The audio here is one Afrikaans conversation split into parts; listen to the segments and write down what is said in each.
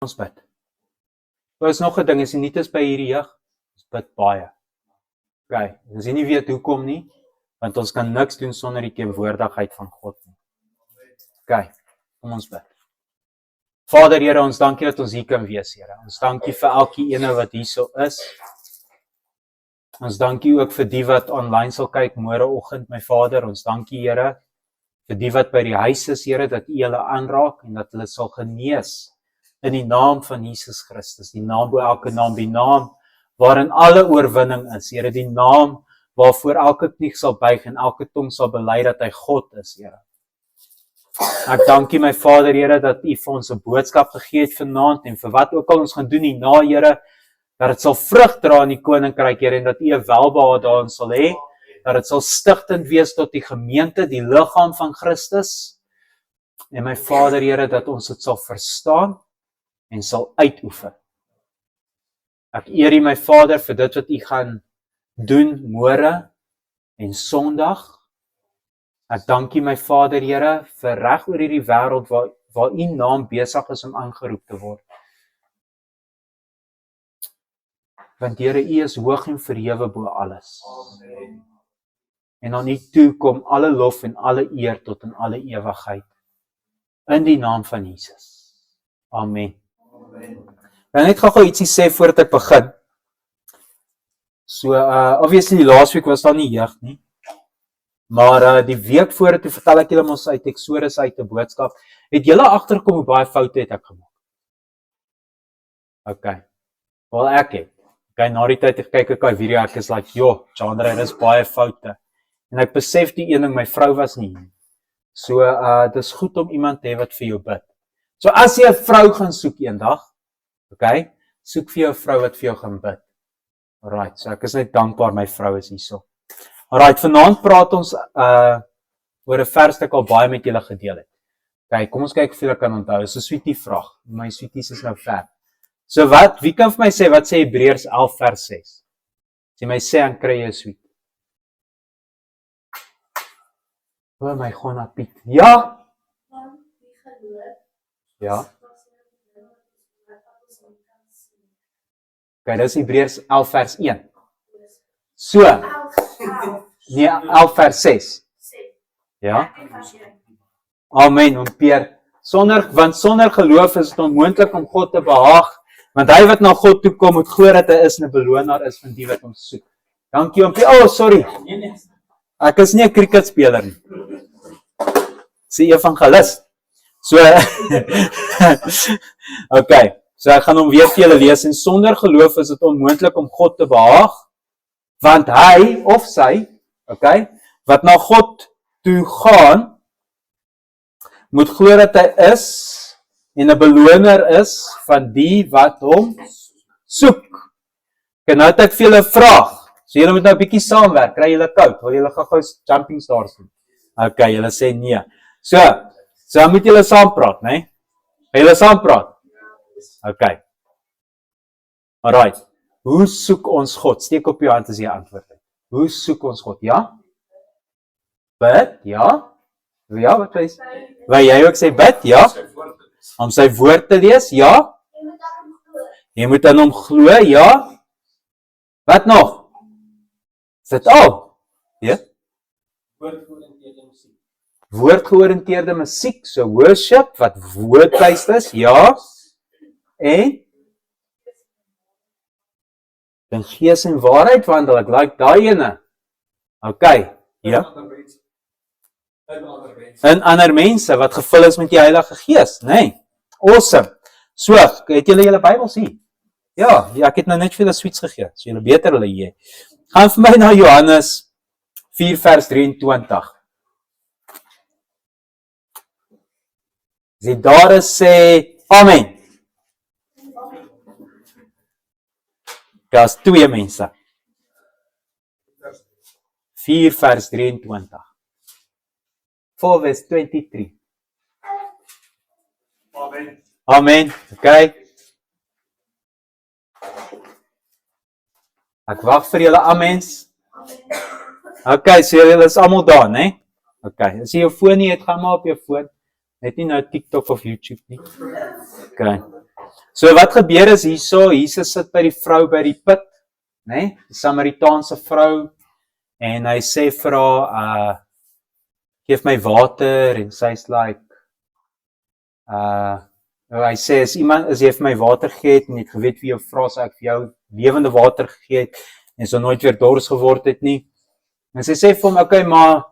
Ons bid. Daar is nog 'n ding, as jy nie is by hierdie jeug, ons bid baie. Okay, as jy nie weet hoekom nie, want ons kan niks doen sonder die teenwoordigheid van God nie. Okay, kom ons bid. Vader, Here, ons dankie dat ons hier kan wees, Here. Ons dankie vir elke ene wat hierso is. Ons dankie ook vir die wat online sal kyk môreoggend, my Vader. Ons dankie, Here, vir die wat by die huis is, Here, dat U hulle aanraak en dat hulle sal genees in die naam van Jesus Christus, die naam bo elke naam, die naam waarin alle oorwinning is, Here, die naam waarvoor elke knie sal buig en elke tong sal bely dat hy God is, Here. Ek dankie my Vader, Here, dat U vir ons 'n boodskap gegee het vanaand en vir wat ook al ons gaan doen hierna, Here, dat dit sal vrug dra in die koninkryk, Here, en dat U 'n welbehae daarin sal hê, dat dit sal stigtend wees tot die gemeente, die liggaam van Christus. En my Vader, Here, dat ons dit sal verstaan en sal uitoefen. Ek eer U my Vader vir dit wat U gaan doen môre en Sondag. Ek dank U my Vader, Here, vir reg oor hierdie wêreld waar U naam besig is om aangeroep te word. Want Here, U is hoog en verhewe bo alles. Amen. En aan U toe kom alle lof en alle eer tot in alle ewigheid. In die naam van Jesus. Amen. En net gou ietsie sê voordat ek begin. So, obviously die laasweek was daar nie jeug nie. Maar die week voor toe vertel ek julle mos uit Exodus uit 'n boodskap. Het julle agterkom hoe baie foute het ek gemaak? Okay. Wel ek het. Okay, na die tyd ek kyk ek daai video, ek is like, joh, Chandra, daar is baie foute. En ek besef die een ding, my vrou was nie hier. So, dis goed om iemand te hê wat vir jou bid. So as jy 'n vrou gaan soek eendag, okay, soek vir jou 'n vrou wat vir jou gaan bid. Alright, so ek is net dankbaar my vrou is hierso. Alright, vanaand praat ons oor 'n vers wat ek al baie met julle gedeel het. Okay, kom ons kyk of julle kan onthou. Dis 'n sweetie vraag. My sweeties is nou ver. So wat, wie kan vir my sê wat sê Hebreërs 11 vers 6? As jy my sê, dan kry jy 'n sweet. O my God, Piet. Ja. Ja. Okay, dis Hebreërs 11 vers 1. So. Nee, 11 vers 6. Ja. Amen, Peer. Want sonder geloof is dit onmoontlik om God te behaag, want hy wat na God toe kom, moet glo dat hy is 'n beloner is van die wat hom soek. Dankie Peer. Oh, sorry. Ek is nie 'n cricketspeler nie. Sê evangelis. So okay, so ek gaan hom weer vir julle lees. En sonder geloof is dit onmoontlik om God te behaag, want hy of sy, okay, wat na God toe gaan, moet glo dat hy is en 'n beloner is van die wat hom soek. Okay, nou het ek vir julle 'n vraag. So julle moet nou 'n bietjie saamwerk. Kry julle koud? Wil julle gou-gou jumping stars doen? Okay, julle sê nee. So moet julle saam praat, né? Wil julle saam praat? Okay. Alright. Hoe soek ons God? Steek op jou hand as jy antwoord het. Hoe soek ons God? Ja? Bid? Ja? Ja, wat is? Wil jy ook sê bid? Ja? Om sy woord te lees? Ja? Jy moet aan hom glo? Ja? Wat nog? Is dit al? Ja? Woordgeoriënteerde musiek, so worship, wat woordtuis is, ja? En? In gees en waarheid wandel, ek like daai ene. Okay, ja? In ander mense, wat gevul is met die Heilige Gees, nee? Awesome. So, het julle Bybels hier? Ja, ek het nou net vir julle sweets gegee, so julle beter hulle hier. Gaan vir my na Johannes 4 vers 23. As jy daar is, sê Amen. Daar's 2 mense. 4 vers 23. 4 vers 23. Amen. Amen, okay. Ek wag vir julle amens. Okay, so julle is almal daar, né? Okay, as jy jou foon nie het, gaan maar op jou foon. Net nie nou TikTok of YouTube nie. Okay. So wat gebeur is hierso, Jesus sit by die vrou by die put, né? Die Samaritaanse vrou, en hy sê vir haar, geef my water, en sy's like, hy sê, as jy vir my water gegee het, en jy het geweet wie jou vra, so ek vir jou lewende water gegee het, en so nooit weer dors geword het nie. En sy sê vir hom, okay, maar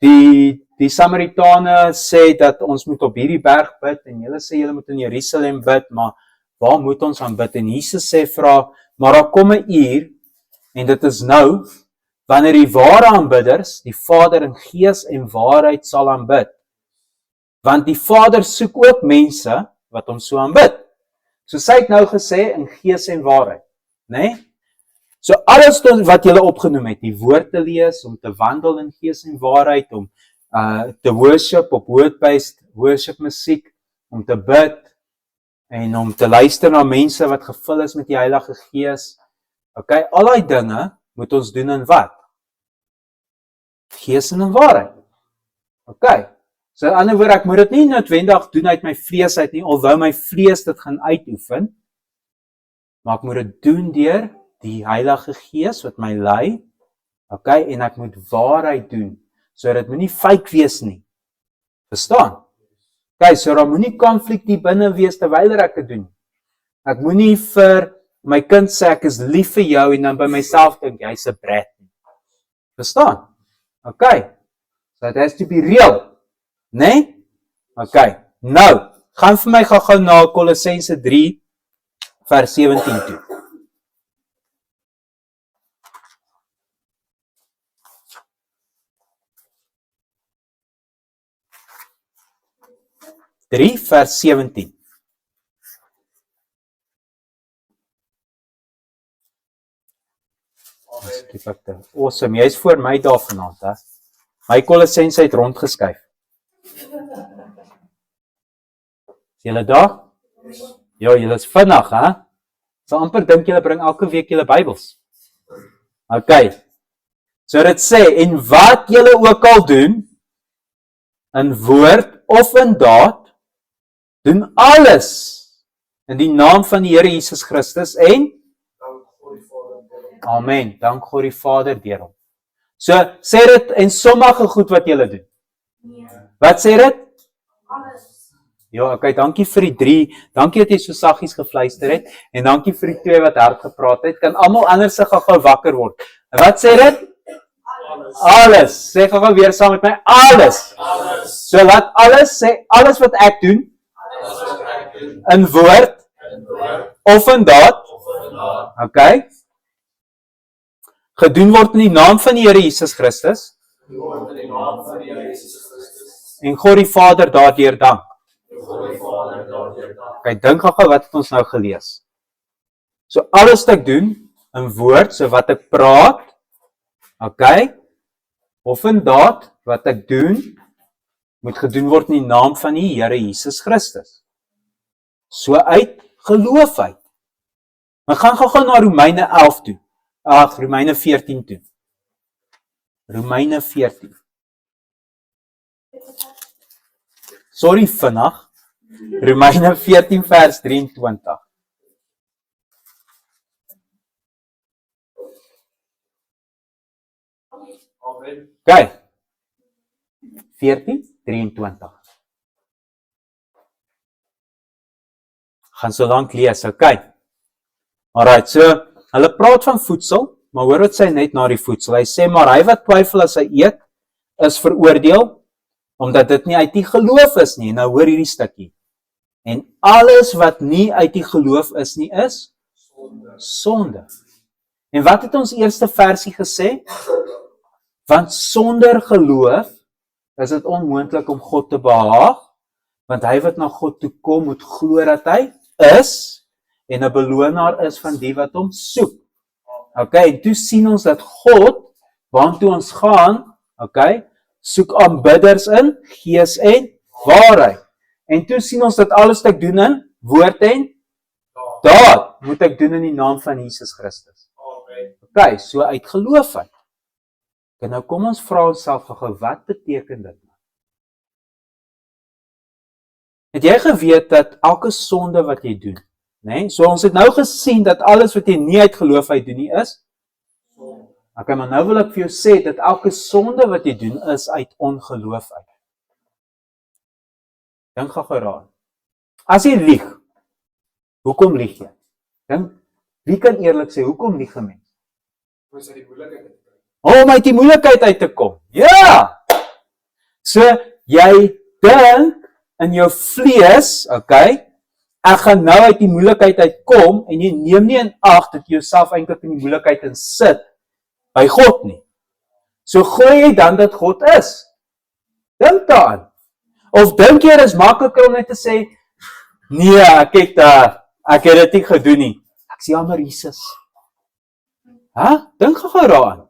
die Samaritane sê dat ons moet op hierdie berg bid, en julle sê julle moet in Jerusalem bid, maar waar moet ons aan bid? En Jesus sê vir haar, maar daar kom 'n uur, en dit is nou, wanneer die ware aanbidders, die Vader in gees en waarheid sal aanbid. Want die Vader soek ook mense wat hom so aanbid. So sy het nou gesê, in gees en waarheid, né? So alles wat julle opgenoem het, die woord te lees, om te wandel in gees en waarheid, om te worship op word-based worship musiek, om te bid, en om te luister na mense wat gevul is met die Heilige Gees. Okay, al die dinge moet ons doen in wat? Gees en in waarheid. Okay, so in ander woorde, ek moet dit nie noodwendig doen uit my vlees uit nie, alhoewel my vlees dit gaan uitoefen, maar ek moet dit doen deur die Heilige Gees wat my lei, okay, en ek moet waarheid doen, so dit moet nie fake wees nie, verstaan? Okay, so daar moet nie konflik hier binne wees terwyl ek dit doen. Ek moet nie vir my kind sê ek is lief vir jou en dan by myself dink jy's 'n brat nie. Verstaan? Okay, so it has to be real, né? Okay, nou, gaan vir my gou na Kolossense 3 vers 17 toe. Vers 17. Awesome, jy is voor my daar vanaand, hè? My Kolossense het rondgeskuif. Is julle daar? Ja, julle is vinnig, hè? So amper dink julle bring elke week julle Bybels. Okay. So dit sê, en wat julle ook al doen, in woord of in daad, doen alles in die naam van die Here Jesus Christus en Amen, dank God die Vader deur hom. So sê dit en sommige goed wat julle doen. Wat sê dit? Alles. Ja, okay, dankie vir die 3. Dankie dat jy so saggies gefluister het en dankie vir die 2 wat hard gepraat het. Kan almal anders se gou wakker word. En wat sê dit? Alles. Sê gou weer saam met my, alles. Alles. So laat alles sê, alles wat ek doen, in woord, of in daad, okay, gedoen word in die naam van die Here Jesus Christus, en God die Vader daardeur dank. Okay, dink gou wat het ons nou gelees? So alles wat ek doen, in woord, so wat ek praat, okay, of in daad, wat ek doen, moet gedoen word in die naam van die Here Jesus Christus. So uit geloof uit. Maar gaan gou na Romeine 11 toe. Romeine 14 toe. Romeine 14. Sorry vinnig. Romeine 14 vers 23. Okay. 14:23. Gaan so lank lees, okay. Alright, so, hulle praat van voedsel, maar hoor wat sê net na die voedsel. Hy sê, maar hy wat twyfel as hy eet, is veroordeel, omdat dit nie uit die geloof is nie. Nou hoor hierdie stukkie. En alles wat nie uit die geloof is nie, is sonde. En wat het ons eerste versie gesê? Want sonder geloof is dit onmoontlik om God te behaag, want hy wat na God toe kom, moet glo dat hy is, en 'n belonaar is van die wat hom soek. Okay, en toe sien ons dat God, waartoe ons gaan, okay, soek aanbidders in gees en waarheid. En toe sien ons dat alles wat ek doen in woord en daad, moet ek doen in die naam van Jesus Christus. Okay, so uit geloof uit. En nou kom ons vra onsself gou, wat beteken dit? Het jy geweet dat elke sonde wat jy doen, Nee? So ons het nou gesien dat alles wat jy nie uit geloof uit doen nie is. Okay, maar nou wil ek vir jou sê dat elke sonde wat jy doen is uit ongeloof uit. Dink gou daaraan. As jy lieg, hoekom lieg jy? Dink, wie kan eerlik sê hoekom lieg 'n mens? Om uit die moeilikheid uit te kom. Ja! So jy dink in jou vlees, okay? Ek gaan nou uit die moeilikheid uitkom en jy neem nie in ag dat jy jouself eintlik in die moeilikheid insit by God nie. So gooi jy dan dat God is. Dink daaraan. Of dink jy is makliker om net te sê, nee, ek het dit nie gedoen nie. Ek sê jammer Jesus. Dink gou daaraan.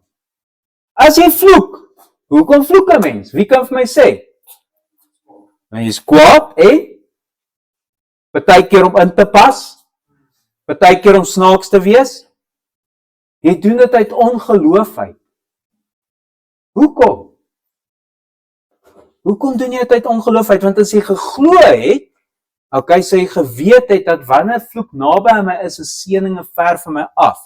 As jy vloek, hoekom vloek 'n mens? Wie kan vir my sê? Want jy is kwaad en partykeer om in te pas, partykeer om snaaks te wees. Jy doen dit uit ongeloof uit. Hoekom? Hoekom doen jy dit uit ongeloof uit? Want as jy geglo het, okay, so jy geweet het dat wanneer vloek naby aan my is seëninge ver van my af.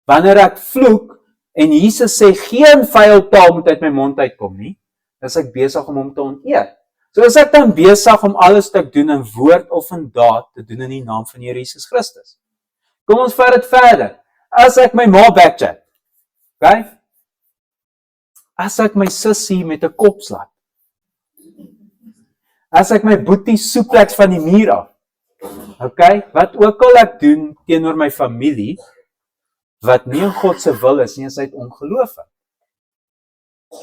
Wanneer ek vloek en Jesus sê geen vuil taal moet uit my mond uitkom nie, is ek besig om hom te oneer. So is ek dan besig om alles te doen in woord of in daad te doen in die naam van Here Jesus Christus. Kom ons vat dit verder. As ek my ma backchat, okay? As ek my sussie met 'n kop slaan, as ek my boetie soeplex van die muur af, okay? Wat ook al ek doen teenoor my familie, wat nie in God se wil is nie, is uit ongeloof.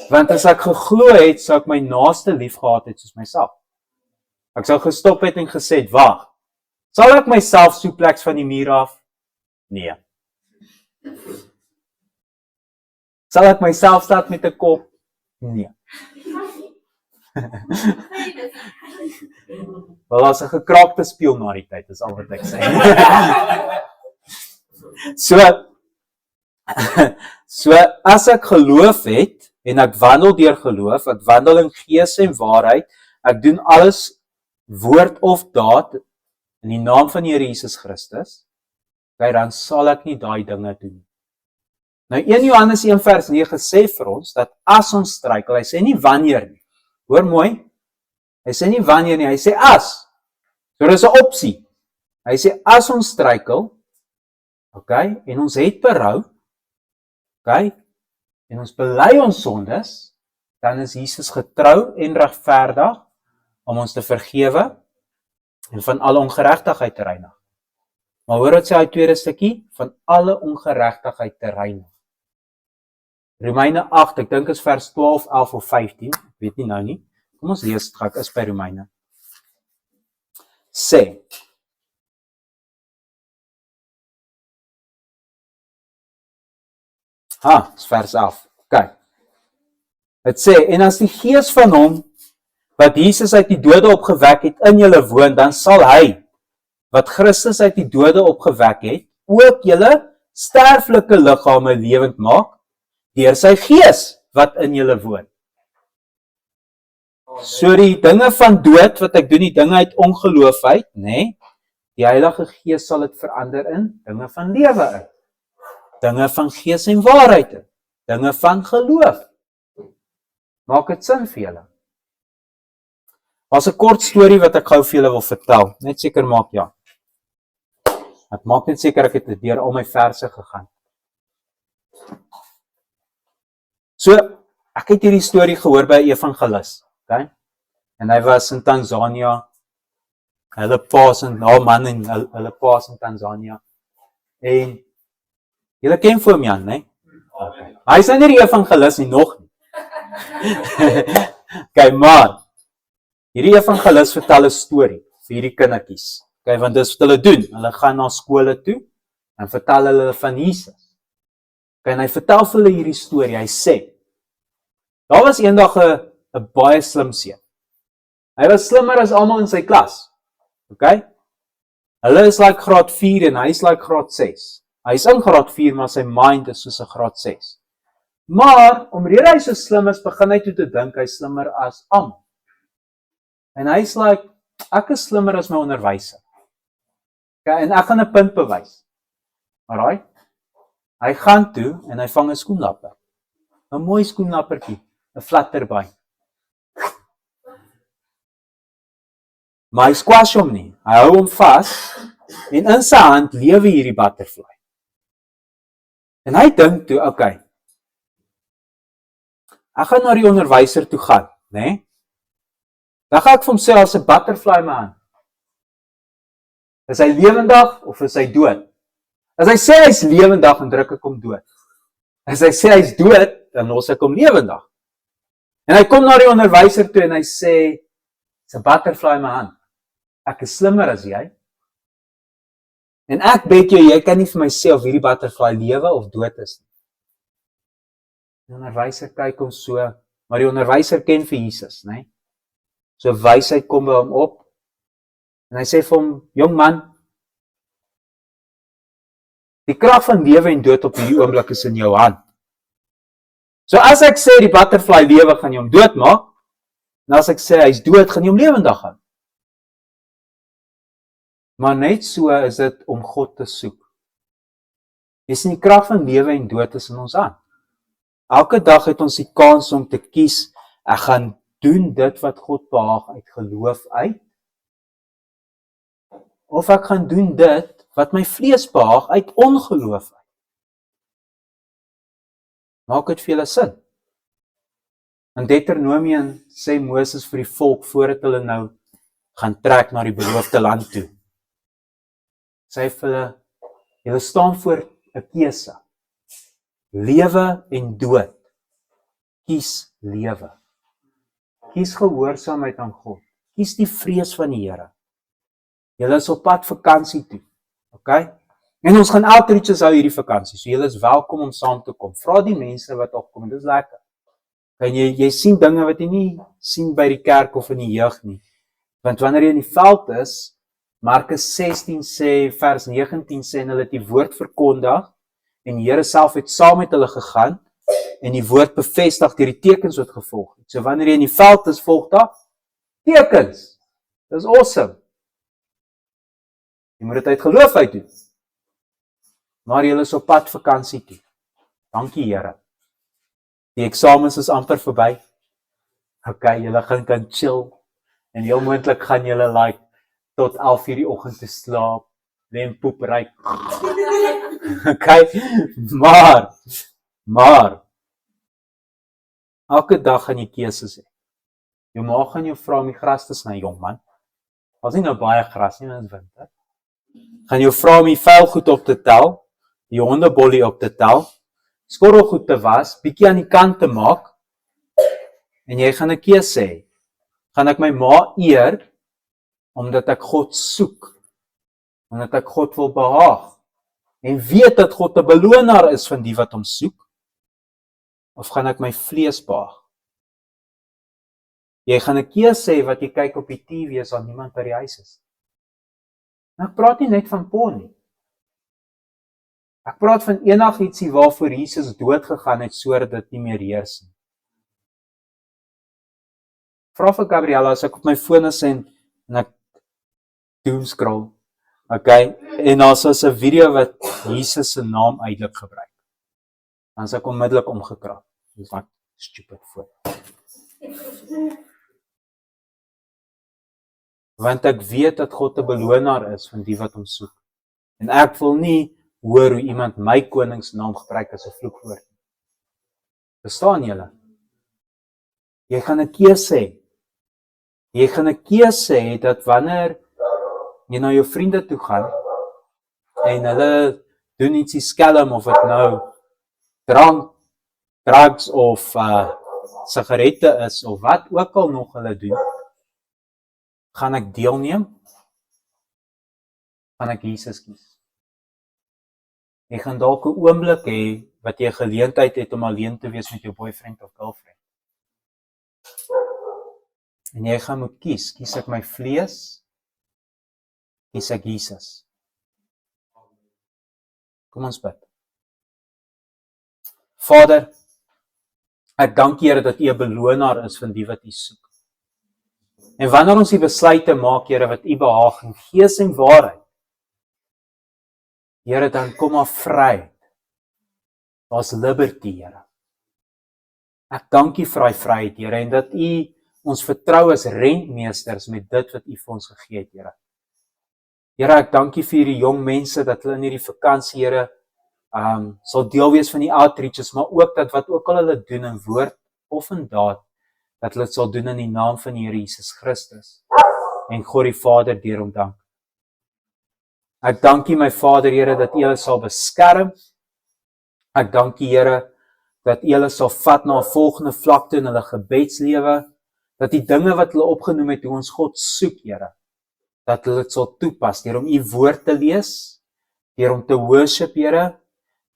Want as ek geglo het, sou ek my naaste lief gehad het soos myself. Ek sou gestop het en gesê het, wag, sal ek myself soeplex van die muur af? Nee. Sal ek myself staan met 'n kop? Nee. Wel, as 'n gekraakte spieël na die tyd, is al wat ek sê. So as ek geloof het, en ek wandel deur geloof, ek wandel in gees en waarheid, ek doen alles woord of daad in die naam van die Here Jesus Christus, dan sal ek nie daai dinge doen. Nou 1 Johannes 1 vers 9 sê vir ons, dat as ons struikel, hy sê nie wanneer nie. Hoor mooi, hy sê nie wanneer nie, hy sê as. So dit is 'n opsie. Hy sê as ons struikel, okay, en ons het berou, okay, en ons bely ons sondes, dan is Jesus getrou en regverdig om ons te vergewe en van alle ongeregtigheid te reinig. Maar hoor wat sê hy tweede stukkie, van alle ongeregtigheid te reinig. Romeine 8, ek dink is vers 12, 11 of 15, ek weet nie nou nie. Kom ons lees dit, ek is by Romeine. Sê, is vers 11, kyk. Het sê, en as die gees van hom, wat Jesus uit die dode opgewek het, in julle woon, dan sal hy, wat Christus uit die dode opgewek het, ook julle sterflike liggame lewend maak, deur sy gees, wat in julle woon. So die dinge van dood, wat ek doen, die dinge uit ongeloof uit, nee, die Heilige Gees sal dit verander in dinge van lewe uit. Dinge van gees en waarheid uit. Dinge van geloof. Maak dit sin vir julle? As 'n kort storie wat ek gou vir julle wil vertel, net seker maak ja. Ek maak net seker ek het deur al my verse gegaan. So, ek het hierdie storie gehoor by 'n evangelis, okay? En hy was in Tanzania. Hulle paas en man en hulle paas in Tanzania. En julle ken vir hom Jan, né? Okay. Hy is nie die evangelis nie nog nie. Okay, maar hierdie evangelis vertel 'n storie vir hierdie kindertjies. Okay, want dis wat hulle doen. Hulle gaan na skole toe en vertel hulle van Jesus. Okay, en hy vertel vir hulle hierdie storie. Hy sê, daar was eendag 'n baie slim seun. Hy was slimmer as almal in sy klas. Okay? Hulle is like graad 4 en hy is like graad 6. Hy is in graad 4, maar sy mind is soos 'n graad 6. Maar, omdat hy so slim is, begin hy toe te dink, hy is slimmer as almal. En hy is like, ek is slimmer as my onderwyser. Okay, en ek gaan 'n punt bewys. Alright? Hy gaan toe en hy vang 'n skoenlapper. 'n Mooi skoenlappertjie, 'n flatterby. Maar hy squash hom nie. Hy hou hom vas en in sy hand lewe hierdie butterfly. En hy dink toe, okay, ek gaan na die onderwyser toe gaan, né? Dan gaan ek vir hom sê as 'n butterfly in my hand. Is hy lewendig of is hy dood? As hy sê hy's lewendig, dan druk ek hom dood. As hy sê hy's dood, dan los ek hom lewendig. En hy kom na die onderwyser toe en hy sê, "It's a butterfly in my hand. Ek is slimmer as jy. En ek bet jy kan nie vir my sê of hierdie butterfly lewe of dood is nie." Die onderwyser kyk hom so, maar die onderwyser ken vir Jesus, né? So wysheid kom by hom op. En hy sê vir hom, "Jong man, die krag van lewe en dood op hierdie oomblik is in jou hand. So as ek sê die butterfly lewe, gaan jy hom doodmaak. En as ek sê hy's dood, gaan jy hom lewendig hou. Maar net so is dit om God te soek. Jy sien, die krag van lewe en dood is in ons hand. Elke dag het ons die kans om te kies, ek gaan doen dit wat God behaag uit geloof uit, of ek gaan doen dit wat my vlees behaag uit ongeloof uit. Maak dit vir julle sin? In Deuteronomium sê Moses vir die volk, voordat hulle nou gaan trek na die beloofde land toe, sê hy vir hulle, julle staan voor 'n keuse. Lewe en dood. Kies lewe. Kies gehoorsaamheid aan God. Kies die vrees van die Here. Julle is op pad vakansie toe. Okay? En ons gaan outreaches hou hierdie vakansie. So julle is welkom om saam te kom. Vra die mense wat ook kom, dis lekker. Kan jy sien dinge wat jy nie sien by die kerk of in die jeug nie. Want wanneer jy in die veld is, Markus 16 sê, vers 19 sê, en hulle het die woord verkondig, en die Here self het saam met hulle gegaan, en die woord bevestig deur die tekens wat gevolg het. So wanneer jy in die veld is, volg daar tekens. Dis awesome. Jy moet dit uit geloof uit doen. Maar jy is op pad vakansie toe. Dankie Here. Die eksamens is amper verby. Okay, julle gaan kan chill. En heel moontlik gaan julle like tot 11:00 die oggend te slaap. En poep ryk. Okay, maar elke dag gaan jy keuses hê. Jou ma gaan jou vra om die gras te sny, jong man. As nie nou baie gras nie, want dit is winter. Gaan jou vra om die vuilgoed op te tel, die hondebollie op te tel, skorrelgoed te was, bietjie aan die kant te maak, en jy gaan 'n keuse hê. Gaan ek my ma eer, omdat ek God soek, omdat ek God wil behaag, en weet dat God 'n beloner is van die wat hom soek, of gaan ek my vlees behaag? Jy gaan 'n keuse hê wat jy kyk op die TV as daar niemand by die huis is. En ek praat nie net van porn nie. Ek praat van enigietsie waarvoor Jesus dood gegaan het sodat dit nie meer heers nie. Vra vir Gabriella as ek op my foon is en ek doomscroll. Okay, en as is 'n video wat Jesus se naam uitlik gebruik. Dan is ek onmiddellik omgekrap. Dis wat stupid voor. Want ek weet dat God 'n beloner is van die wat hom soek. En ek wil nie hoor hoe iemand my koningsnaam gebruik as 'n vloekwoord. Verstaan julle? Jy gaan 'n keuse hê. Jy gaan 'n keuse hê dat wanneer jy na jou vriende toe gaan en hulle doen ietsie skelm of dit nou drank, drugs of sigarette is of wat ook al nog hulle doen, gaan ek deelneem? Gaan ek Jesus kies? Jy gaan dalk 'n oomblik hê wat jy geleentheid het om alleen te wees met jou boyfriend of girlfriend. En jy gaan moet kies. Kies ek my vlees? Kies ek Jesus? Kom ons bid. Vader, ek dank Here dat U 'n beloner is van die wat U soek. En wanneer ons die besluite maak, Here, wat U behaag in gees en waarheid, Here, dan kom maar vryheid. Daar's liberty, Here. Ek dank U vir daai vryheid, Here, en dat U ons vertrou as rentmeesters met dit wat U vir ons gegee het, Here. Here, ek dank U vir hierdie jong mense dat hulle in hierdie vakansie, Here, sal deel wees van die outreaches, maar ook dat wat ook al hulle doen in woord of in daad, dat hulle dit sal doen in die naam van die Here Jesus Christus. En God die Vader deur hom dank. Ek dank U, my Vader, Here, dat U hulle sal beskerm. Ek dank U, Here, dat U hulle sal vat na 'n volgende vlak toe in hulle gebedslewe, dat die dinge wat hulle opgenoem het, hoe ons God soek, Here, dat hulle dit sal toepas, deur om U woord te lees, deur om te worship, Here,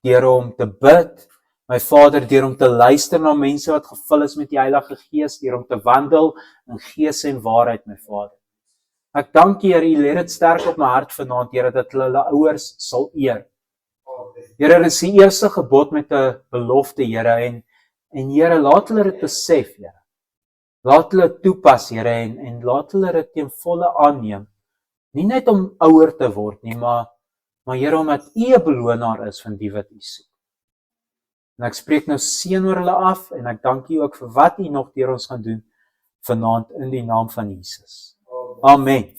deur om te bid, my Vader, deur om te luister na mense wat gevul is met die Heilige Gees, deur om te wandel in gees en waarheid, my Vader. Ek dank U, Here, U lê dit sterk op my hart vanaand, Here, dat hulle ouers sal eer. Here, dit is die eerste gebod met 'n belofte, Here, en Here, laat hulle dit besef, Here. Laat hulle toepas, Here, en laat hulle dit ten volle aanneem. Nie net om ouer te word nie, maar Here, omdat U 'n belonaar is van die wat U soek. En ek spreek nou seën oor hulle af, en ek dank U ook vir wat U nog deur ons gaan doen vanaand in die naam van Jesus. Amen.